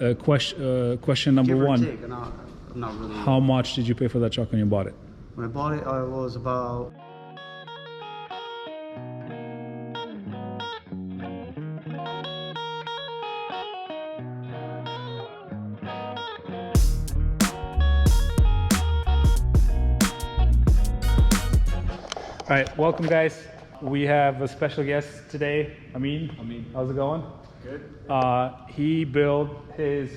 Question number Give or one. take, not really. How much did you pay for that truck when you bought it? When I bought it, I was about All right, welcome guys. We have a special guest today, Amin. Amin. How's it going? good. He built his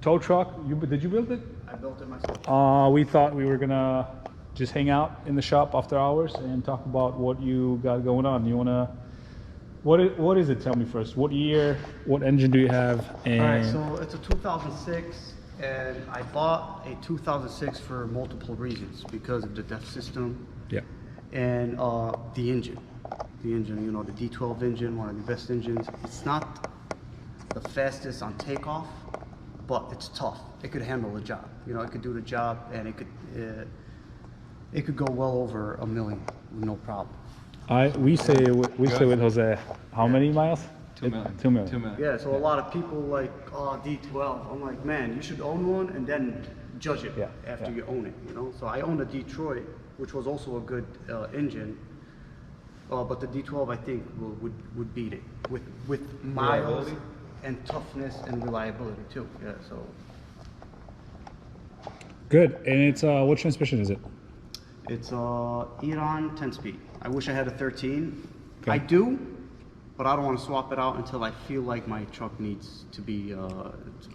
tow truck. Did you build it? I built it myself. We thought we were gonna just hang out in the shop after hours and talk about what you got going on. You wanna, what is it? Tell me first. What year? What engine do you have? And All right, so it's a 2006, and I bought a 2006 for multiple reasons because of the DEF system. yeah. And the engine, you know, the D12 engine, one of the best engines. It's not the fastest on takeoff, but it's tough. It could handle the job. You know, it could do the job, and it could go well over 1 million with no problem. We say with Jose, how many miles? 2 million. 2 million. 2 million. Yeah, so a lot of people like, oh, D12. I'm like, man, you should own one and then judge it after you own it, you know? So I owned a Detroit, which was also a good engine, but the D12 I think would beat it with miles and toughness and reliability too. Yeah, so. Good. And it's what transmission is it? It's Iran 10-speed. I wish I had a 13. Okay. I do, but I don't want to swap it out until I feel like my truck needs to be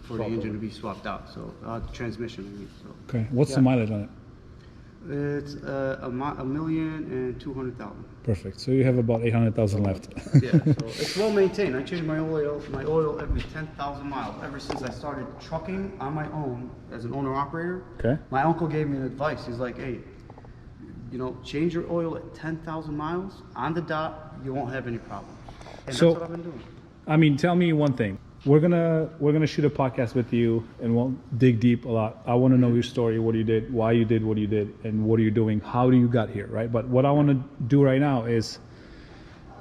for the engine to be swapped out. So the transmission, I mean. So. Okay. What's the mileage on it? It's 1,200,000. Perfect. So you have about 800,000 left. Yeah, so it's well maintained. I change my oil every 10,000 miles. Ever since I started trucking on my own as an owner operator. Okay. My uncle gave me advice. He's like, hey, you know, change your oil at 10,000 miles on the dot. You won't have any problems. And So- that's what I've been doing. I mean, tell me one thing. We're gonna shoot a podcast with you, and we'll dig deep a lot. I want to know your story, what you did, why you did what you did, and what are you doing, how do you got here, right? But what I want to do right now is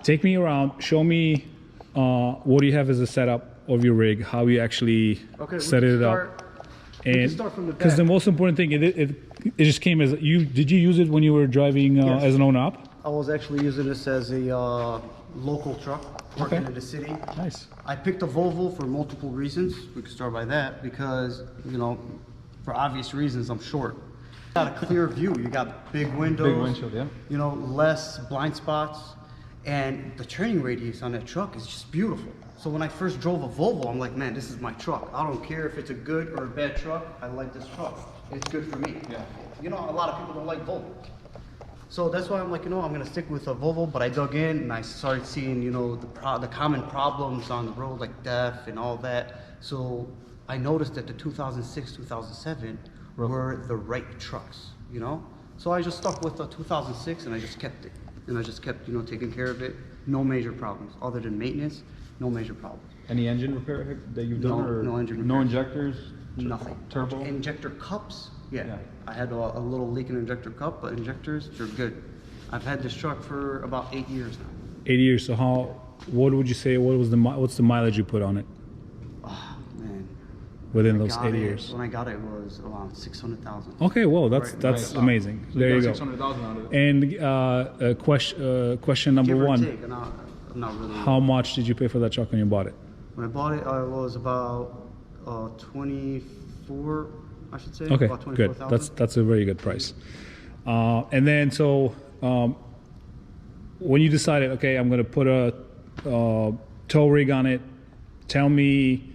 take me around, show me what you have as a setup of your rig, how you actually set it up, and start from the because the back. most important thing, it just came as did you use it when you were driving Yes. as an owner op? I was actually using this as a local truck working Okay. in the city. Nice. I picked a Volvo for multiple reasons. We could start by that because, you know, for obvious reasons, I'm short. You got a clear view. You got big windows. Big windshield, yeah. You know, less blind spots. And the turning radius on that truck is just beautiful. So when I first drove a Volvo, I'm like, man, this is my truck. I don't care if it's a good or a bad truck. I like this truck. It's good for me. Yeah. You know, a lot of people don't like Volvo. So that's why I'm like, you know, I'm gonna stick with a Volvo, but I dug in and I started seeing, you know, the common problems on the road, like DEF and all that. So I noticed that the 2006, 2007 were the right trucks, you know? So I just stuck with the 2006 and I just kept it. And I just kept, you know, taking care of it. No major problems, other than maintenance, no major problems. Any engine repair that you've done? No- or no engine No repairs. injectors? Nothing. Turbo? Injector cups, yeah. Yeah. I had a little leak in injector cup, but injectors, they're good. I've had this truck for about 8 years now. 8 years. So what would you say? What's the mileage you put on it Oh, man. within When I those got 8 it- years? When I got it, it was around 600,000. Okay, well, that's Nice. amazing. So There you you got go. 600,000 out of it. And question number Give or one: take, I'm not really. how much did you pay for that truck when you bought it? When I bought it, I was about 24, I should say. Okay, about good. 24,000. That's a very good price. And then when you decided, okay, I'm going to put a tow rig on it, tell me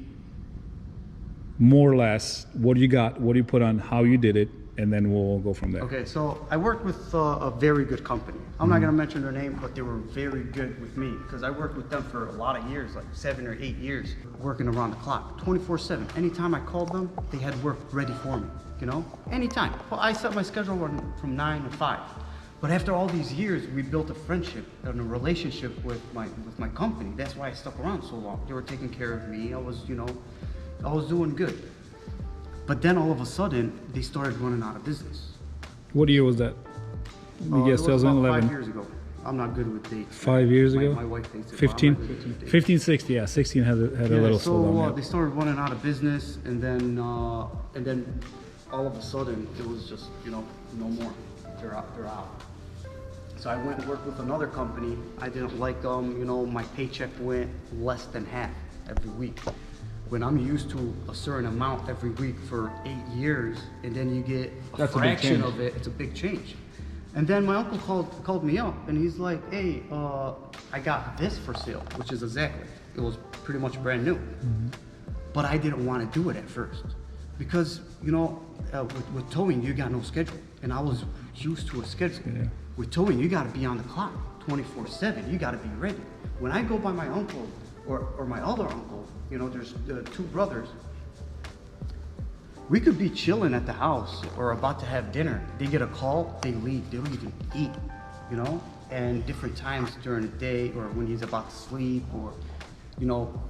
more or less what you got, what you put on, how you did it, and then we'll go from there. Okay, so I worked with a very good company. I'm not gonna mention their name, but they were very good with me because I worked with them for a lot of years, like 7 or 8 years, working around the clock, 24/7. Anytime I called them, they had work ready for me, you know? Anytime. Well, I set my schedule from 9 to 5. But after all these years, we built a friendship and a relationship with my company. That's why I stuck around so long. They were taking care of me. I was doing good. But then all of a sudden, they started running out of business. What year was that? You It guess was about 2011. 5 years ago. I'm not good with dates. 5 years My- ago? My wife thinks it. 15, But I'm not good with dates. 15, 16, yeah, 16 had a Yeah, little so slowdown. they started running out of business, and then all of a sudden it was just no more. They're out. They're out. So I went and worked with another company. I didn't like them. My paycheck went less than half every week. When I'm used to a certain amount every week for 8 years, and then you get a That's a big fraction change. of it, it's a big change. And then my uncle called me up, and he's like, "Hey, I got this for sale," which is exactly. It was pretty much brand new. But I didn't want to do it at first because with towing you got no schedule, and I was used to a schedule. Yeah. With towing you got to be on the clock 24/7. You got to be ready. When I go by my uncle or my other uncle, there's two brothers. We could be chilling at the house or about to have dinner. They get a call, they leave. They don't even eat, and different times during the day or when he's about to sleep or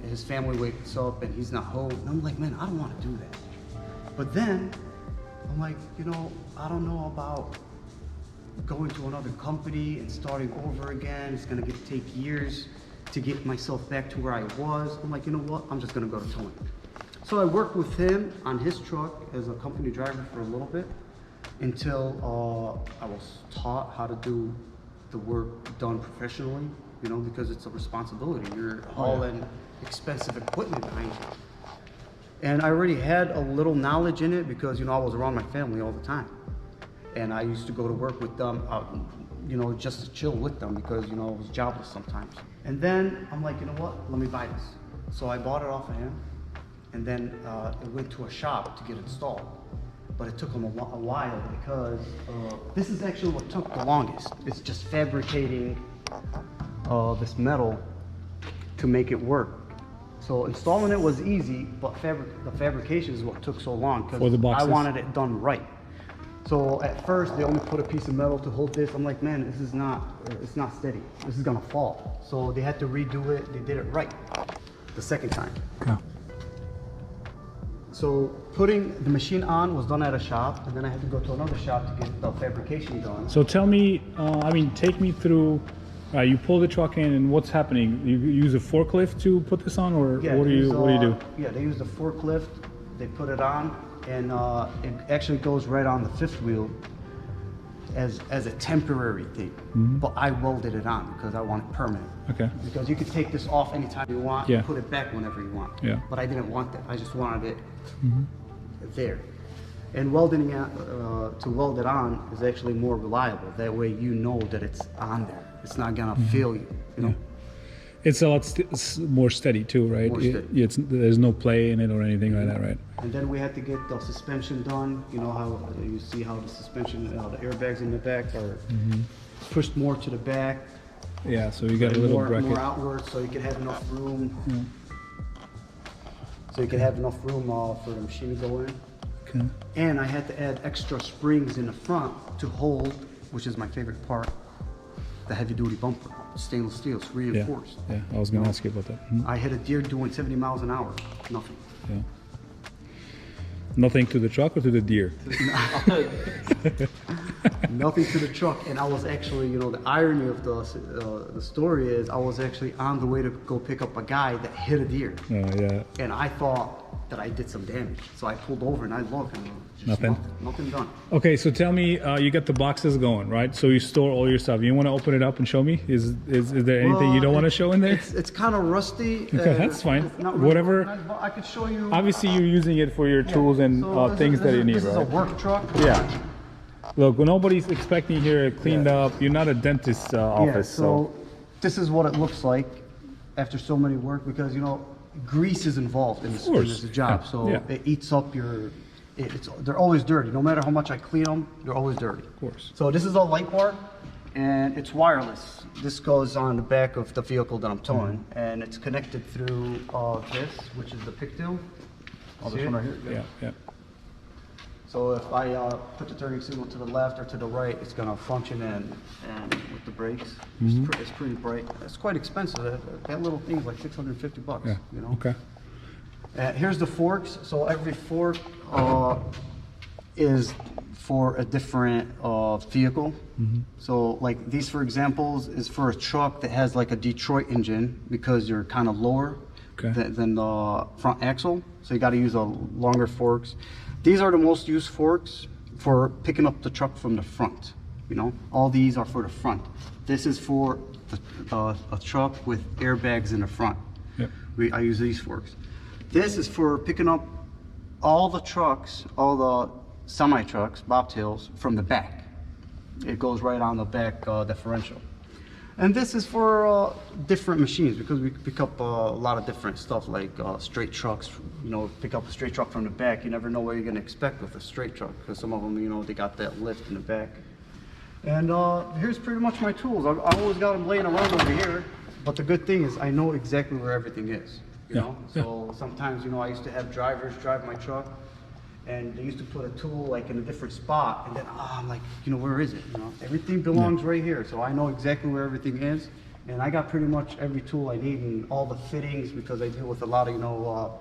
his family wakes up and he's not home. And I'm like, man, I don't want to do that. But then I'm like, I don't know about going to another company and starting over again. It's gonna take years to get myself back to where I was. I'm like, you know what? I'm just gonna go to towing. So I worked with him on his truck as a company driver for a little bit until I was taught how to do the work done professionally, because it's a responsibility. You're hauling expensive equipment behind you. And I already had a little knowledge in it because, I was around my family all the time. And I used to go to work with them, just to chill with them because, I was jobless sometimes. And then I'm like, you know what? Let me buy this. So I bought it off of him. And then it went to a shop to get installed. But it took them a while because this is actually what took the longest. It's just fabricating this metal to make it work. So installing it was easy, but the fabrication is what took so long For the because I boxes? wanted it done right. So at first they only put a piece of metal to hold this. I'm like, man, it's not steady. This is gonna fall. So they had to redo it. They did it right the second time. Okay. So putting the machine on was done at a shop, and then I had to go to another shop to get the fabrication done. So tell me, take me through. You pull the truck in, and what's happening? You use a forklift to put this on, or what do you do? Yeah, they use the forklift. They put it on, and it actually goes right on the fifth wheel as a temporary thing. But I welded it on because I want it permanent. Okay. Because you could take this off anytime you want, Yeah. and put it back whenever you want. Yeah. But I didn't want that. I just wanted it there. And welding it, to weld it on is actually more reliable. That way you know that it's on there. It's not gonna fail you. It's a lot more steady too, right? More steady. There's no play in it or anything like that, right? And then we had to get the suspension done. You know how you see how the suspension, the airbags in the back are pushed more to the back. Yeah, so you got a little more bracket. outward, so you can have enough room. So you can have enough room for the machine to go in. Okay. And I had to add extra springs in the front to hold, which is my favorite part, the heavy duty bumper. Stainless steel, it's Yeah, reinforced. yeah. I was gonna ask you about that. Mhm. I hit a deer doing 70 miles an hour, nothing. Yeah. Nothing to the truck or to the deer? Nothing to the truck, and I was actually, the irony of the story is I was actually on the way to go pick up a guy that hit a deer, Oh, yeah. and I thought that I did some damage. So I pulled over and I looked, and just Nothing? nothing done. Okay, so tell me, you got the boxes going, right? So you store all your stuff. You want to open it up and show me? Is there anything you don't want to show in there? It's kind of rusty. Okay, that's fine. Not really Whatever. organized, but I could show you. Obviously, you're using it for your tools and So this things is- that this you is- need, This is a right? work truck. Yeah. Look, nobody's expecting here cleaned up. You're not a dentist's office, so this is what it looks like after so many work because grease is involved in this, job, Yeah, so yeah. it eats up your. They're always dirty. No matter how much I clean them, they're always dirty. Of course. So this is a light bar, and it's wireless. This goes on the back of the vehicle that I'm towing, and it's connected through this, which is the pigtail. Oh, See this it? one right here? yeah, yeah. So if I put the turning signal to the left or to the right, it's gonna function and with the brakes. It's pretty bright. It's quite expensive. That little thing's like $650. Yeah. You know. Okay. Here's the forks. So every fork is for a different vehicle. So like these, for examples, is for a truck that has like a Detroit engine because you're kind of lower than the front axle. So you got to use a longer forks. These are the most used forks for picking up the truck from the front. You know, all these are for the front. This is for a truck with airbags in the front. Yep. I use these forks. This is for picking up all the trucks, all the semi trucks, bobtails from the back. It goes right on the back differential. And this is for different machines because we pick up a lot of different stuff like straight trucks. You know, pick up a straight truck from the back. You never know what you're going to expect with a straight truck because some of them, you know, they got that lift in the back. And here's pretty much my tools. I always got them laying around over here. But the good thing is I know exactly where everything is. You know, so sometimes, you know, I used to have drivers drive my truck, and they used to put a tool like in a different spot, and then I'm like, you know, where is it? You know, everything belongs right here, so I know exactly where everything is, and I got pretty much every tool I need and all the fittings because I deal with a lot of, you know,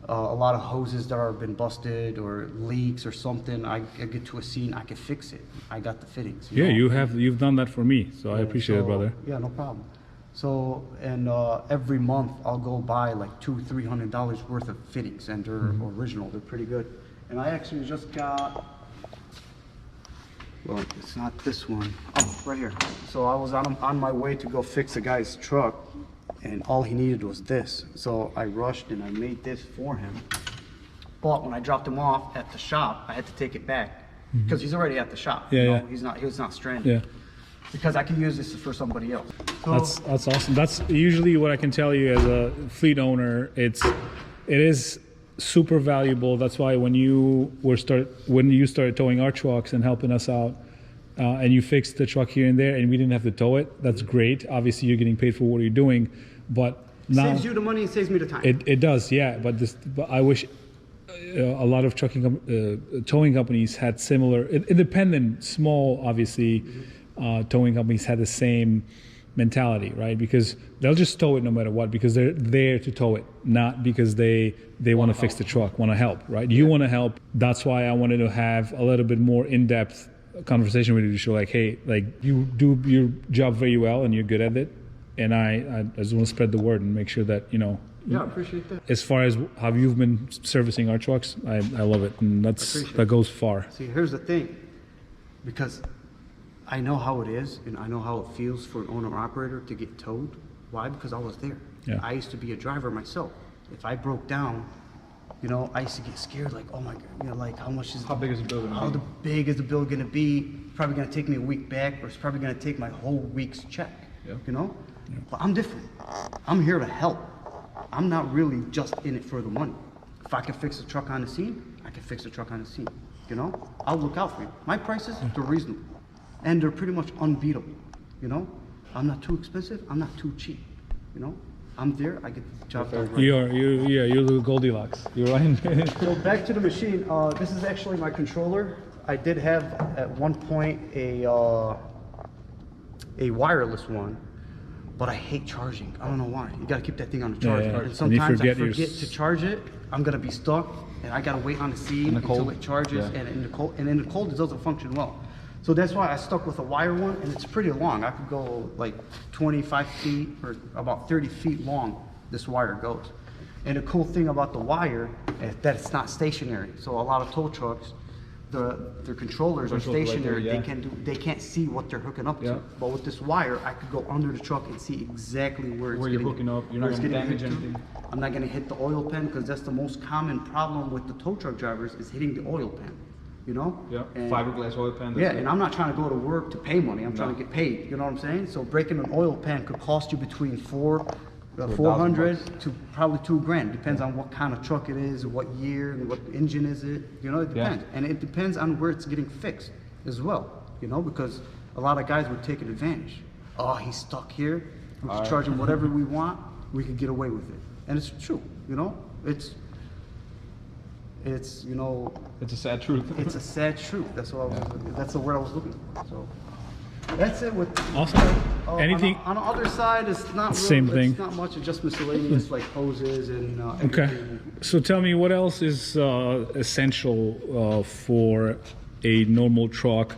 a lot of hoses that have been busted or leaks or something. I get to a scene, I can fix it. I got the fittings. Yeah, know? you've done that for me, so I appreciate it, brother. Yeah, no problem. So, and every month I'll go buy like $200-300 worth of fittings, and they're original. They're pretty good. And I actually just got, well, it's not this one. Oh, right here. So I was on my way to go fix a guy's truck, and all he needed was this. So I rushed and I made this for him. But when I dropped him off at the shop, I had to take it back because he's already at the shop. Yeah, you know? yeah. He was not stranded. Yeah. Because I can use this for somebody else. So, That's awesome. That's usually what I can tell you as a fleet owner. It is super valuable. That's why when you started towing our trucks and helping us out, and you fixed the truck here and there, and we didn't have to tow it. That's great. Obviously, you're getting paid for what you're doing, but now saves you the money and saves me the time. It does, yeah. But I wish a lot of towing companies had similar, independent, small, obviously. Towing companies had the same mentality, right? Because they'll just tow it no matter what, because they're there to tow it, not because they want to fix the truck, want to help, right? You want to help. That's why I wanted to have a little bit more in-depth conversation with you to show like, hey, like you do your job very well and you're good at it, and I just want to spread the word and make sure that, you know. Yeah, I appreciate that. As far as how you've been servicing our trucks, I love it, and that goes far. See, here's the thing, because I know how it is, and I know how it feels for an owner-operator to get towed. Why? Because I was there. Yeah. I used to be a driver myself. If I broke down, you know, I used to get scared, like, oh my God, you know, like how big is the bill gonna be? big is the bill gonna be? Probably gonna take me a week back, or it's probably gonna take my whole week's check, you know? Yeah. But I'm different. I'm here to help. I'm not really just in it for the money. If I can fix a truck on the scene, I can fix a truck on the scene, you know? I'll look out for you. My prices, they're reasonable. And they're pretty much unbeatable, you know? I'm not too expensive, I'm not too cheap, you know? I'm there, I get the job done right. You're the Goldilocks. You're right. So back to the machine, this is actually my controller. I did have at one point a wireless one, but I hate charging. I don't know why. You gotta keep that thing on the charge. Yeah. And sometimes And I forget to charge it, I'm gonna be stuck, and I gotta wait on the scene until it charges, and in the cold it doesn't function well. So that's why I stuck with a wire one, and it's pretty long. I could go like 25 feet or about 30 feet long, this wire goes. And the cool thing about the wire is that it's not stationary. So a lot of tow trucks, their controllers are stationary. Right there, They can't see what they're hooking up to. But with this wire, I could go under the truck and see exactly where you're hooking up. You're not going to damage anything. I'm not going to hit the oil pan, because that's the most common problem with the tow truck drivers, is hitting the oil pan. You know? Yeah, and, fiberglass oil pan. Yeah, and I'm not trying to go to work to pay money. I'm trying to get paid. You know what I'm saying? So breaking an oil pan could cost you between $400 to probably $2,000. Depends on what kind of truck it is, what year, and what engine is it. You know, it depends. And it depends on where it's getting fixed as well. You know, because a lot of guys would take an advantage. Oh, he's stuck here. We can charge him whatever we want. We can get away with it. And it's true. You know, it's you know, it's a sad truth. It's a sad truth. That's what that's the word I was looking for. So that's it with Awesome. Anything? On the other side, it's not real, Same thing. It's not much. It's just miscellaneous, like hoses and Okay. everything. So tell me, what else is essential for a normal truck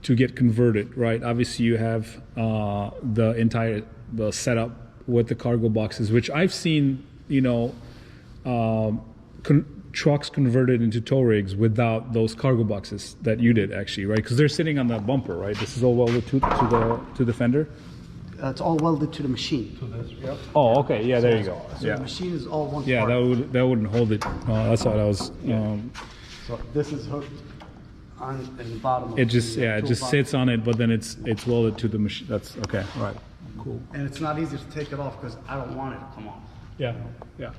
to get converted, right? Obviously, you have the setup with the cargo boxes, which I've seen, trucks converted into tow rigs without those cargo boxes that you did, actually, right? Because they're sitting on the bumper, right? This is all welded to the fender. It's all welded to the machine. Oh, okay, yeah, there you go. So Yeah, the machine is all one yeah, part. that wouldn't hold it. That's what I was. So this is hooked on in the bottom. It just sits on it, but then it's welded to the machine. That's okay, right? Cool. And it's not easy to take it off because I don't want it to come off. Yeah, yeah.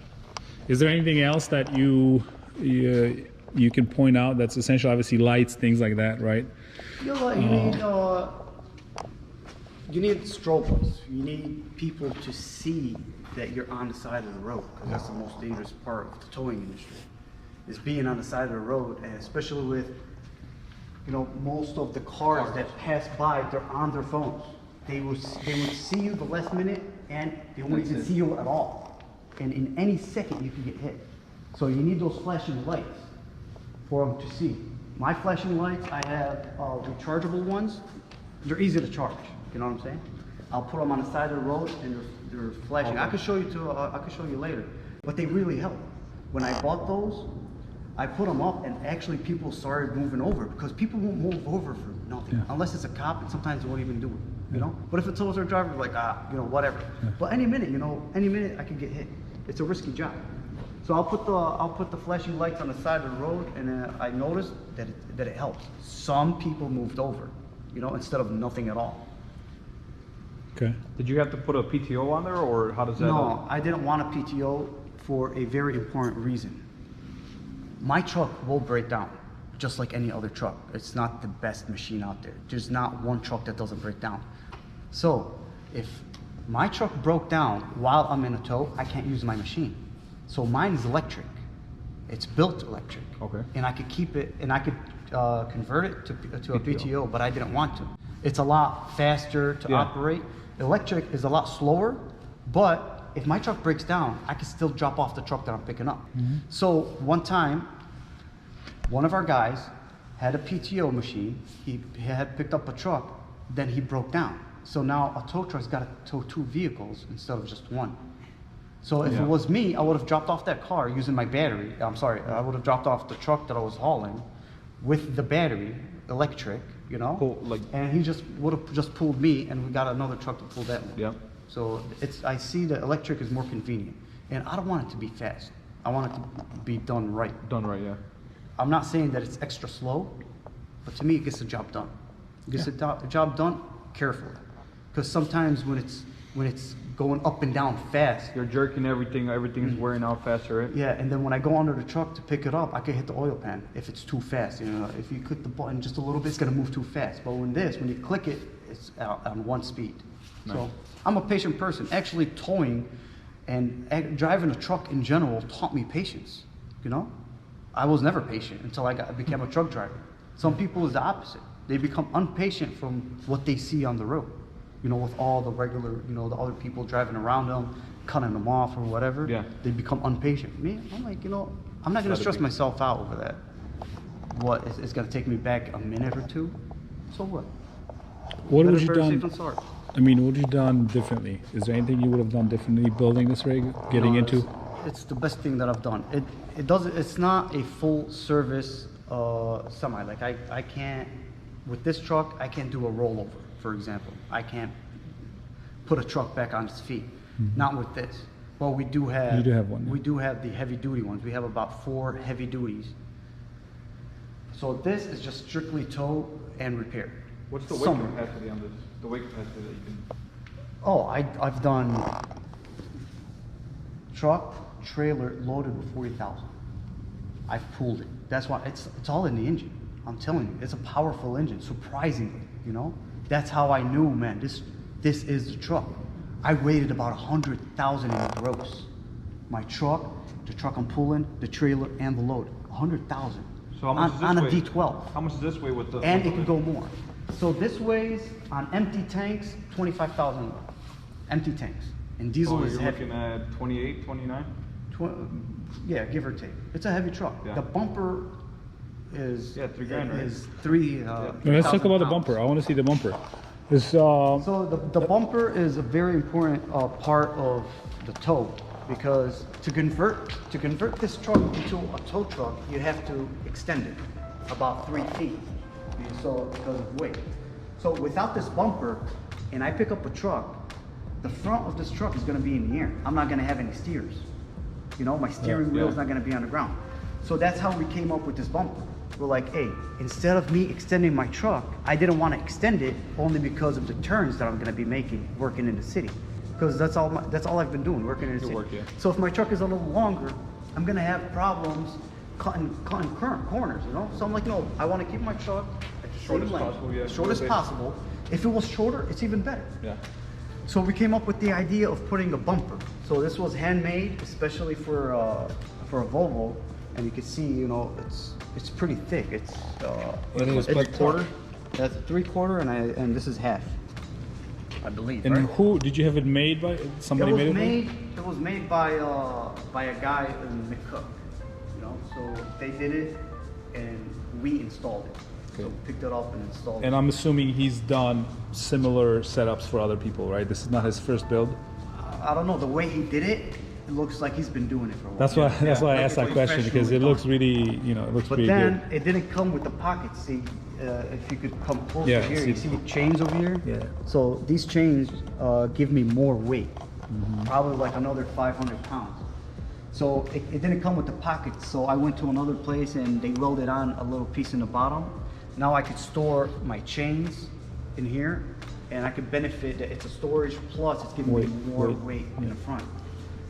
Is there anything else that you can point out that's essential? Obviously, lights, things like that, right? You need strobe lights. You need people to see that you're on the side of the road, because that's the most dangerous part of the towing industry, is being on the side of the road, and especially with most of the cars that pass by, they're on their phones. They would see you the last minute, and they won't even see you at all. And in any second, you can get hit. So you need those flashing lights for them to see. My flashing lights, I have rechargeable ones. They're easy to charge. You know what I'm saying? I'll put them on the side of the road, and they're flashing. I could show you later, but they really help. When I bought those, I put them up, and actually people started moving over, because people won't move over for nothing unless it's a cop, and sometimes they won't even do it. But if it's a tow driver, like whatever. But any minute, I could get hit. It's a risky job. So I'll put the flashing lights on the side of the road, and I noticed that it helps. Some people moved over, instead of nothing at all. Okay. Did you have to put a PTO on there, or how does that? No, I didn't want a PTO for a very important reason. My truck will break down, just like any other truck. It's not the best machine out there. There's not one truck that doesn't break down. So if my truck broke down while I'm in a tow, I can't use my machine. So mine is electric. It's built electric. Okay. And I could keep it, and I could convert it to a PTO, but I didn't want to. It's a lot faster to operate. Electric is a lot slower, but if my truck breaks down, I can still drop off the truck that I'm picking up. So one time, one of our guys had a PTO machine. He had picked up a truck, then he broke down. So now a tow truck's got to tow 2 vehicles instead of just one. So if it was me, I would have dropped off that car using my battery. I would have dropped off the truck that I was hauling with the battery, electric, and he would have just pulled me, and we got another truck to pull that one. Yep. So I see that electric is more convenient, and I don't want it to be fast. I want it to be done right. Done right, yeah. I'm not saying that it's extra slow, but to me it gets the job done. It gets the job done carefully, because sometimes when it's going up and down fast, You're jerking everything is wearing out faster, right? yeah, and then when I go under the truck to pick it up, I can hit the oil pan if it's too fast. If you click the button just a little bit, it's gonna move too fast. But when you click it, it's out on one speed. Nice. So I'm a patient person. Actually, towing and driving a truck in general taught me patience. I was never patient until I became a truck driver. Some people is the opposite. They become impatient from what they see on the road. With all the regular, the other people driving around them, cutting them off or whatever. Yeah. They become impatient. Me, I'm like, I'm not gonna stress myself out over that. It's gonna take me back a minute or two. So what? What would Better you safe done? than sorry. I mean, what would you done differently? Is there anything you would have done differently building this rig, getting into? It's the best thing that I've done. It's not a full service semi. Like I can't, with this truck, I can't do a rollover, for example. I can't put a truck back on its feet. Not with this. But we do have. You do have one. We do have the heavy duty ones. We have about 4 heavy duties. So this is just strictly tow and repair. What's the weight capacity on this? The weight capacity that you can... Oh, I've done truck, trailer loaded with 40,000. I've pulled it. That's why it's all in the engine. I'm telling you, it's a powerful engine, surprisingly, That's how I knew, man, this is the truck. I rated about 100,000 in gross. My truck, the truck I'm pulling, the trailer, and the load. 100,000. So how much on is this a weigh? D12. How much does this weigh with the... And it could go more. So this weighs on empty tanks 25,000 empty tanks, and diesel So is you're heavy. looking at 28, 29? Yeah, give or take. It's a heavy truck. Yeah. The bumper is Yeah, $3,000, right? Is three. Now, let's talk 3,000 about the pounds. bumper. I want to see the bumper. This So the bumper is a very important part of the tow, because to convert this truck into a tow truck, you have to extend it about 3 feet. So because of weight. So without this bumper, and I pick up a truck, the front of this truck is going to be in the air. I'm not going to have any steers. You know, my steering wheel is not going to be on the ground. So that's how we came up with this bumper. We're like, hey, instead of me extending my truck, I didn't want to extend it only because of the turns that I'm going to be making working in the city. Because that's all I've been doing, working in the city. work, yeah. So if my truck is a little longer, I'm going to have problems cutting current corners, you know? So I'm like, no, I want to keep my truck at the Short same as length, possible, yeah. as short as possible. If it was shorter, it's even better. Yeah. So we came up with the idea of putting a bumper. So this was handmade, especially for a Volvo, and you can see, you know, it's pretty thick. It's What is it's 3/4? That's 3/4, and this is half, I believe. and right? who did you have it made by? Somebody made it. It was made by a guy in McCook. You know, so they did it, and we installed it. So Okay. we picked it up and installed And it. I'm assuming he's done similar setups for other people, right? This is not his first build. I don't know, the way he did it, it looks like he's been doing it for a while. That's why. That's why I like asked that it's question, because it professionally looks done. really, you know, it looks But pretty then good. it didn't come with the pockets. See, if you could come closer Yeah, here, see- you see the chains over here? Yeah. So these chains give me more weight, Mm-hmm. probably like another 500 pounds. So it didn't come with the pockets. So I went to another place and they welded on a little piece in the bottom. Now I could store my chains in here, and I could benefit that it's a storage, plus it's giving me more weight in the front.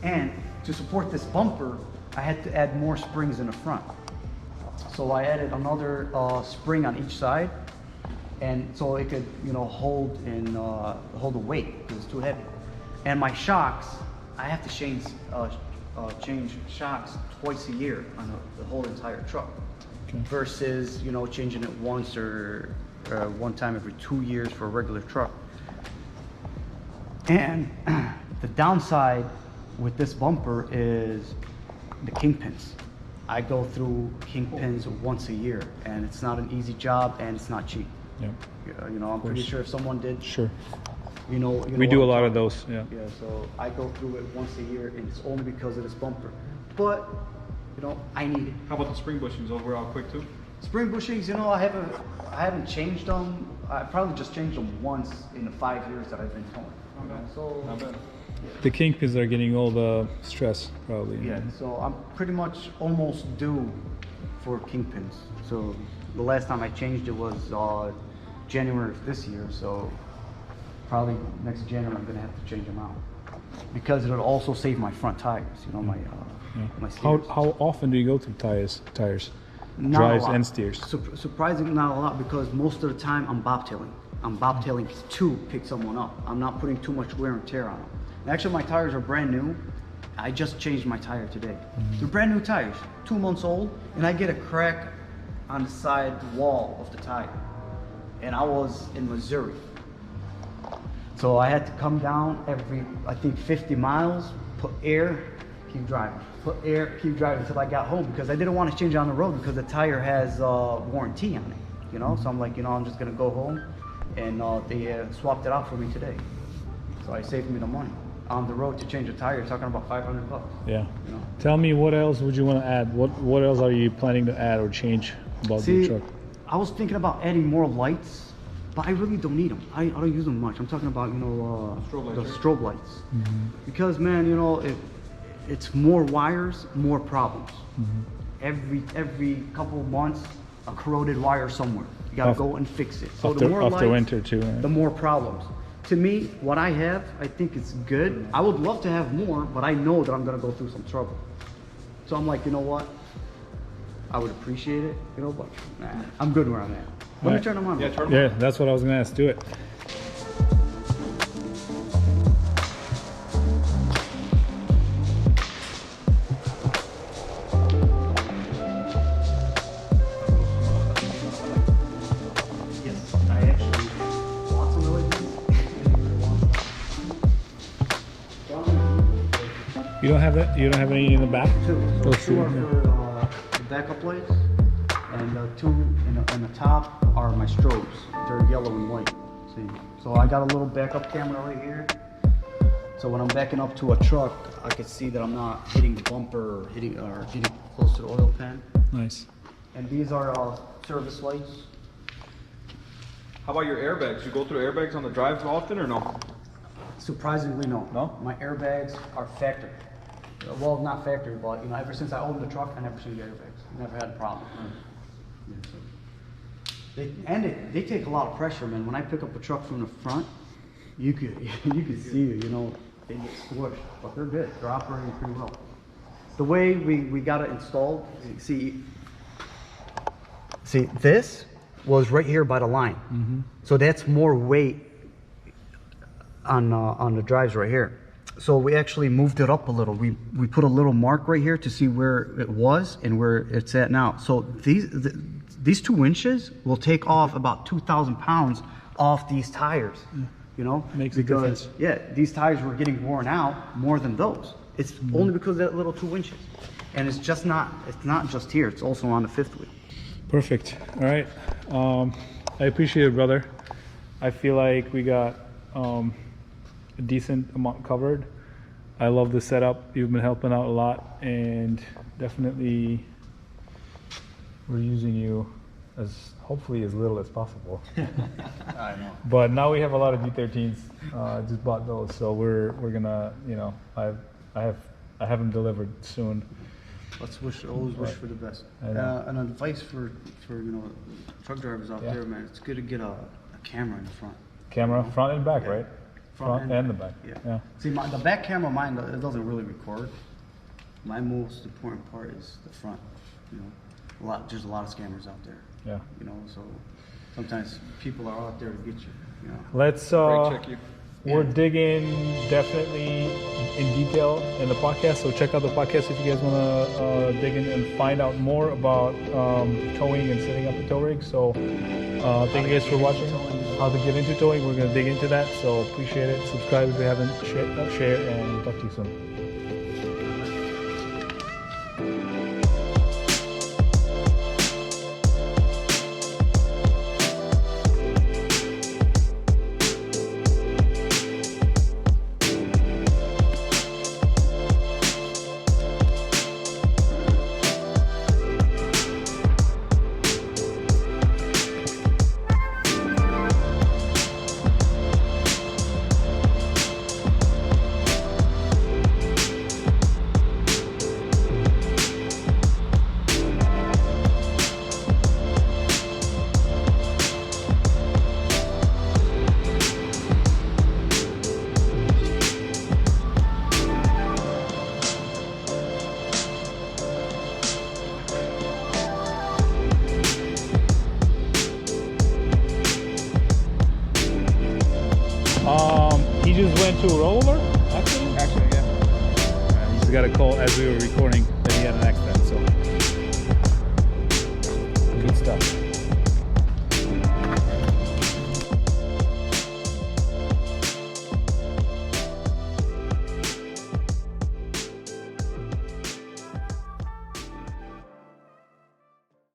And to support this bumper, I had to add more springs in the front. So I added another spring on each side, and so it could, you know, hold the weight because it's too heavy. And my shocks, I have to change shocks twice a year on the whole entire truck, versus, you know, changing it once or one time every 2 years for a regular truck. And the downside with this bumper is the kingpins. I go through kingpins once a year, and it's not an easy job, and it's not cheap. Yeah. You know, I'm pretty sure if someone did, Sure. you know We what do a I'm lot talking of those. Yeah. about. Yeah, so I go through it once a year, and it's only because of this bumper. But, you know, I need it. How about the spring bushings? Those were all quick too? Spring bushings, you know, I haven't changed them. I probably just changed them once in the 5 years that I've been towing. You know, so Not bad. The kingpins are getting all the stress, probably. yeah, so I'm pretty much almost due for kingpins. So the last time I changed it was January of this year. So probably next January I'm gonna have to change them out, because it'll also save my front tires. You know, my Yeah. steers. How often do you go through tires? Not a Drives lot. and steers. Surprisingly, not a lot, because most of the time I'm bobtailing. I'm bobtailing to pick someone up. I'm not putting too much wear and tear on them. And actually, my tires are brand new. I just changed my tire today. They're brand new tires, 2 months old, and I get a crack on the side wall of the tire. And I was in Missouri. So I had to come down every, I think, 50 miles, put air, keep driving. Put air, keep driving until I got home, because I didn't want to change it on the road because the tire has warranty on it, you know? So I'm like, you know, I'm just gonna go home, and they swapped it out for me today. So I saved me the money. On the road to change a tire, you're talking about $500. Yeah. You know? Tell me, what else would you want to add? What else are you planning to add or change about the See, truck? I was thinking about adding more lights, but I really don't need them. I don't use them much. I'm talking about, you know, Strobe lights, the right? strobe lights. Because, man, you know, it's more wires, more problems. Every couple of months, a corroded wire somewhere. You gotta go and fix it. So the more After lights, winter too. Right? the more problems. To me, what I have, I think it's good. I would love to have more, but I know that I'm gonna go through some trouble. So I'm like, you know what? I would appreciate it, you know, but nah, I'm good where I'm at. Let me Right. turn them on. Yeah, turn 'em Yeah, that's what I was gonna ask. Do it. Yes, I actually You don't have that? You don't have any in the back? Two. So Those two are two, for the backup lights, and two in the top are my strobes. They're yellow and white. See, so I got a little backup camera right here. So when I'm backing up to a truck, I can see that I'm not hitting the bumper or getting close to the oil pan. Nice. And these are service lights. How about your airbags? You go through airbags on the drives often or no? Surprisingly, no. No? My airbags are factory. Well, not factory, but ever since I owned the truck, I never seen the airbags. Never had a problem. Yeah, so. They take a lot of pressure, man. When I pick up a truck from the front, you could see it. They get squished, but they're good. They're operating pretty well. The way we got it installed, see, this was right here by the line. Mm-hmm. So that's more weight on the drives right here. So we actually moved it up a little. We put a little mark right here to see where it was and where it's at now. So these 2 inches will take off about 2,000 pounds off these tires. Makes a difference. Yeah, these tires were getting worn out more than those. It's only because of that little 2 inches. And it's not just here, it's also on the 5th wheel. Perfect. All right. I appreciate it, brother. I feel like we got a decent amount covered. I love the setup. You've been helping out a lot, and definitely we're using you as hopefully as little as possible. I know. But now we have a lot of D13s. Just bought those, so we're gonna I have them delivered soon. Let's always wish for the best. I know. And advice for truck drivers out there, man. It's good to get a camera in the front. Camera, front and back, Yeah. right? Front and the back. Yeah. See, the back camera, mine, it doesn't really record. My most important part is the front. There's a lot of scammers out there. Yeah. So sometimes people are out there to get you. Let's Brake check you. we're digging definitely in detail in the podcast, so check out the podcast if you guys want to dig in and find out more about towing and setting up a tow rig. So thank you guys for watching. How to get into towing, we're going to dig into that, so appreciate it. Subscribe if you haven't, share, and we'll talk to you soon. He just went to a rollover accident? Actually, yeah. He just got a call as we were recording that he had an accident, so